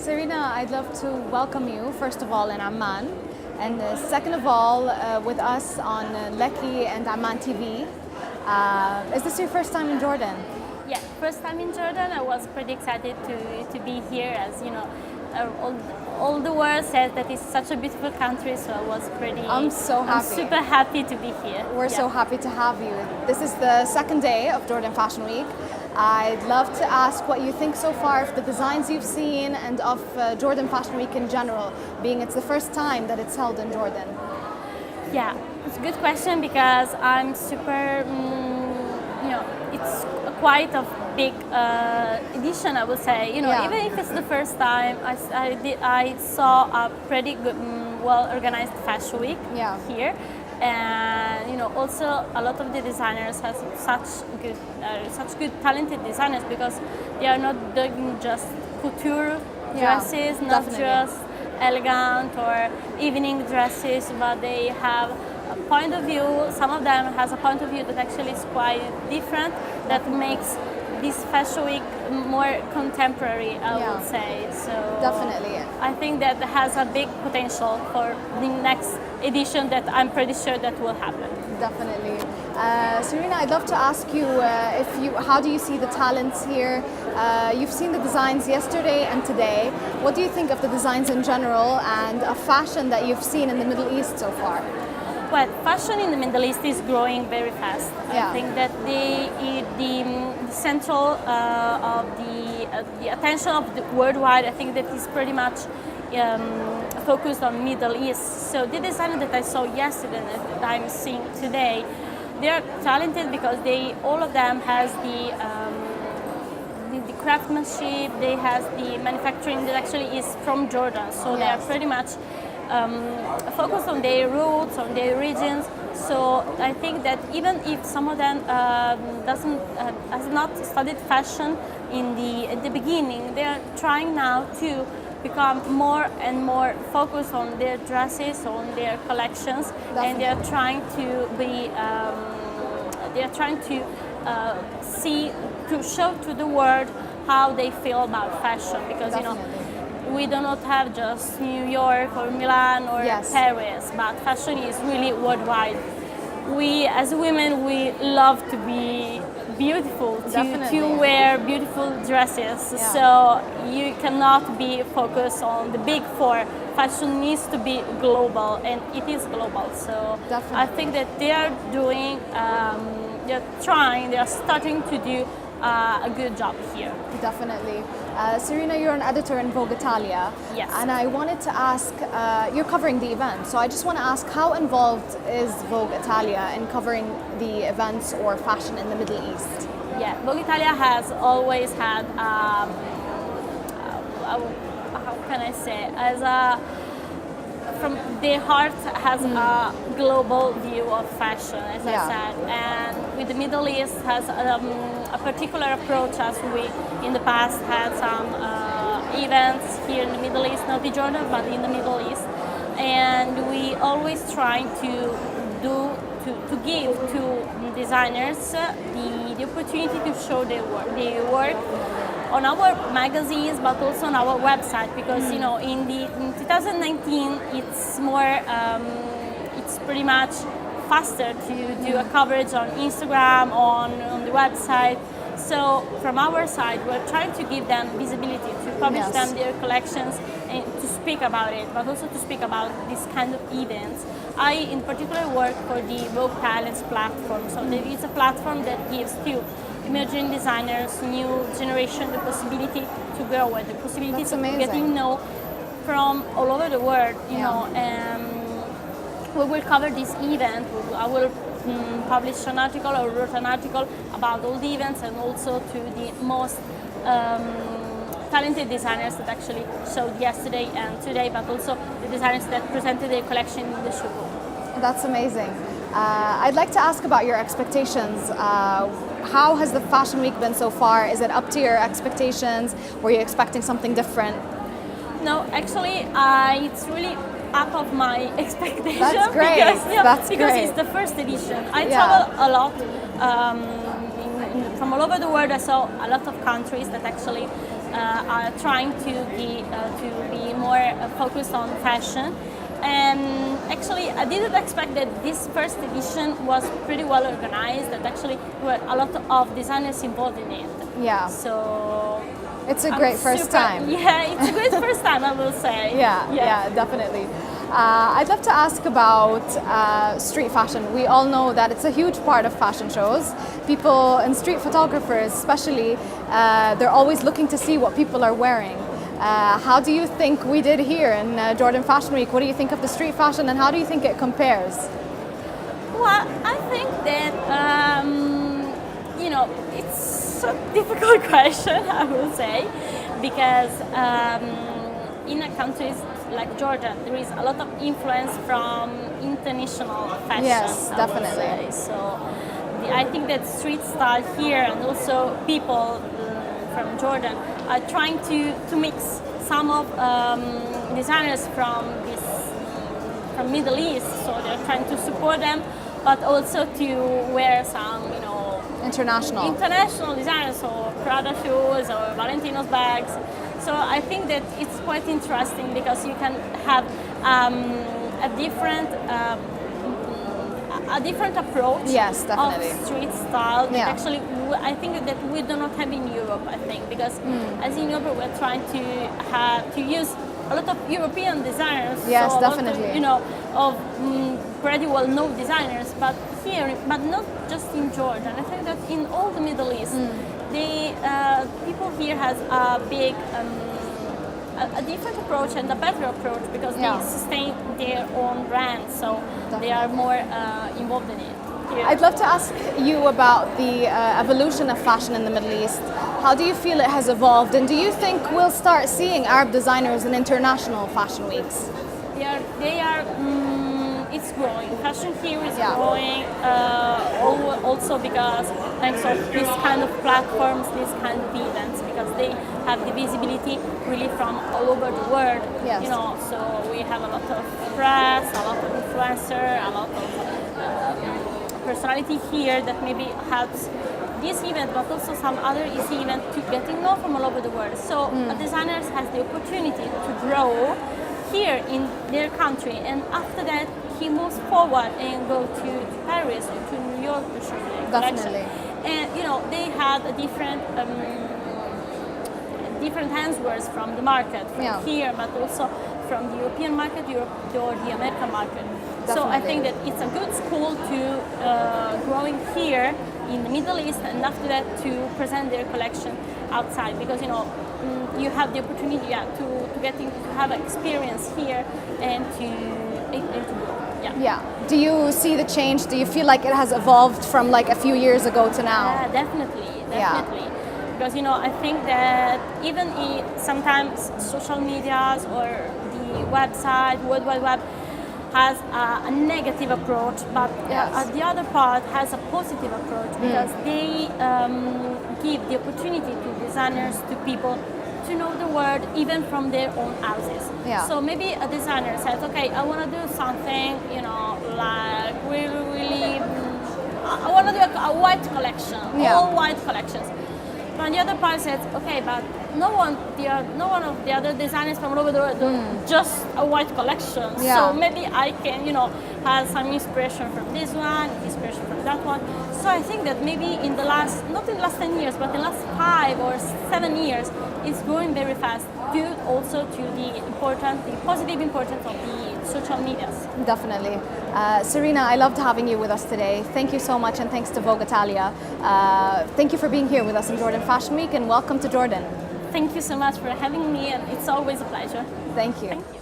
Serena, I'd love to welcome you, first of all, in Amman, and second of all, with us on Lekki and Amman TV. Is this your first time in Jordan? Yeah, first time in Jordan. I was pretty excited to be here, as you know, all the world says that it's such a beautiful country, so I was pretty... I'm super happy to be here. We're so happy to have you. This is the second day of Jordan Fashion Week. I'd love to ask what you think so far of the designs you've seen and of Jordan Fashion Week in general, being it's the first time that it's held in Jordan. Yeah, it's a good question because I'm super, it's quite a big edition, I would say. Even if it's the first time, I saw a pretty good, well-organized fashion week here. And also a lot of the designers have such good talented designers, because they are not doing just couture dresses, not just elegant or evening dresses, but they have a point of view. Some of them has a point of view that actually is quite different, that makes this fashion week more contemporary, I would say. So definitely, I think that has a big potential for the next edition that I'm pretty sure that will happen. Definitely. Serena, I'd love to ask you, how do you see the talents here? You've seen the designs yesterday and today. What do you think of the designs in general and of fashion that you've seen in the Middle East so far? Well, fashion in the Middle East is growing very fast. I think that the central of the attention of the worldwide, I think that is pretty much focused on Middle East. So the designer that I saw yesterday and that I'm seeing today, they are talented because all of them has the craftsmanship. They has the manufacturing that actually is from Jordan. So they are pretty much focused on their roots, on their regions. So I think that even if some of them has not studied fashion at the beginning, they are trying now to become more and more focused on their dresses, on their collections, and they are trying to be, to show to the world how they feel about fashion, because we do not have just New York or Milan or Paris, but fashion is really worldwide. We as women, we love to be beautiful, to wear beautiful dresses. So you cannot be focused on the big four. Fashion needs to be global, and it is global. So I think that they are doing, they are starting to do a good job here. Definitely. Serena, you're an editor in Vogue Italia. Yes. And I wanted to ask, you're covering the event, so I just want to ask, how involved is Vogue Italia in covering the events or fashion in the Middle East? Yeah, Vogue Italia has always had, how can I say, from their heart has a global view of fashion, as I said, and with the Middle East has a particular approach, as we in the past had some events here in the Middle East, not in Jordan, but in the Middle East, and we always try to give to designers the opportunity to show their work on our magazines, but also on our website, because in 2019 it's more it's pretty much faster to do a coverage on Instagram, on the website. So from our side, we're trying to give them visibility, to publish them their collections and to speak about it, but also to speak about this kind of events. I in particular work for the Vogue Talents platform. So there is a platform that gives to emerging designers, new generation, the possibility to grow and the possibility of getting know from all over the world, you know. We will cover this event. I will publish an article or wrote an article about all the events, and also to the most talented designers that actually showed yesterday and today, but also the designers that presented their collection in the show. That's amazing. I'd like to ask about your expectations. How has the Fashion Week been so far? Is it up to your expectations? Were you expecting something different? No, actually, it's really up of my expectation. That's great. Because it's the first edition. I travel a lot from all over the world. I saw a lot of countries that actually are trying to be more focused on fashion. And actually, I didn't expect that this first edition was pretty well organized, that actually there were a lot of designers involved in it. Yeah. So it's a great first time. Yeah, it's a great first time, I will say. Yeah, definitely. I'd love to ask about street fashion. We all know that it's a huge part of fashion shows. People and street photographers especially, they're always looking to see what people are wearing. How do you think we did here in Jordan Fashion Week? What do you think of the street fashion and how do you think it compares? Well, I think that, it's a difficult question, I will say, because in a country like Jordan, there is a lot of influence from international fashion. Yes, definitely. So I think that street style here and also people from Jordan are trying to mix some of designers from Middle East, so they're trying to support them, but also to wear some, international designers, or Prada shoes or Valentino's bags. So I think that it's quite interesting because you can have a different approach. Yes, definitely. Of street style. Yeah. Actually, I think that we do not have in Europe. I think because as in Europe we're trying to use a lot of European designers. Yes, so definitely. Of pretty well-known designers, but here, but not just in Jordan. I think that in all the Middle East, people here has a big. A different approach and a better approach because they sustain their own brand, so they are more involved in it. Yeah. I'd love to ask you about the evolution of fashion in the Middle East. How do you feel it has evolved, and do you think we'll start seeing Arab designers in international fashion weeks? They are. It's growing. Fashion here is growing, also because thanks to these kind of platforms, these kind of events, because they have the visibility really from all over the world. Yes. So we have a lot of press, a lot of influencer, a lot of personality here that maybe helps this event, but also some other easy event to getting known from all over the world. So designers has the opportunity to grow here in their country, and after that he moves forward and go to Paris or to New York to show their collection. And they had a different answers from the market, from here, but also from the European market, or the American market. Definitely. So I think that it's a good school to growing here in the Middle East, and after that to present their collection outside, because you have the opportunity to have experience here and to grow. Yeah. Do you see the change? Do you feel like it has evolved from like a few years ago to now? Yeah, definitely. Because I think that even sometimes social medias or the website, World Wide Web, has a negative approach, but the other part has a positive approach because they give the opportunity to designers, to people, to know the world even from their own houses. So maybe a designer says, okay, I want to do something, like really, I want to do a white collection, all white collections. But the other part says, okay, but no one of the other designers from all over the world do just a white collection. So maybe I can, have some inspiration from this one, inspiration from that one. So I think that maybe in the last, not in the last 10 years, but in the last 5 or 7 years, it's growing very fast due also to the positive importance of the social medias. Definitely. Serena, I loved having you with us today. Thank you so much, and thanks to Vogue Italia. Thank you for being here with us in Jordan Fashion Week, and welcome to Jordan. Thank you so much for having me, and it's always a pleasure. Thank you. Thank you.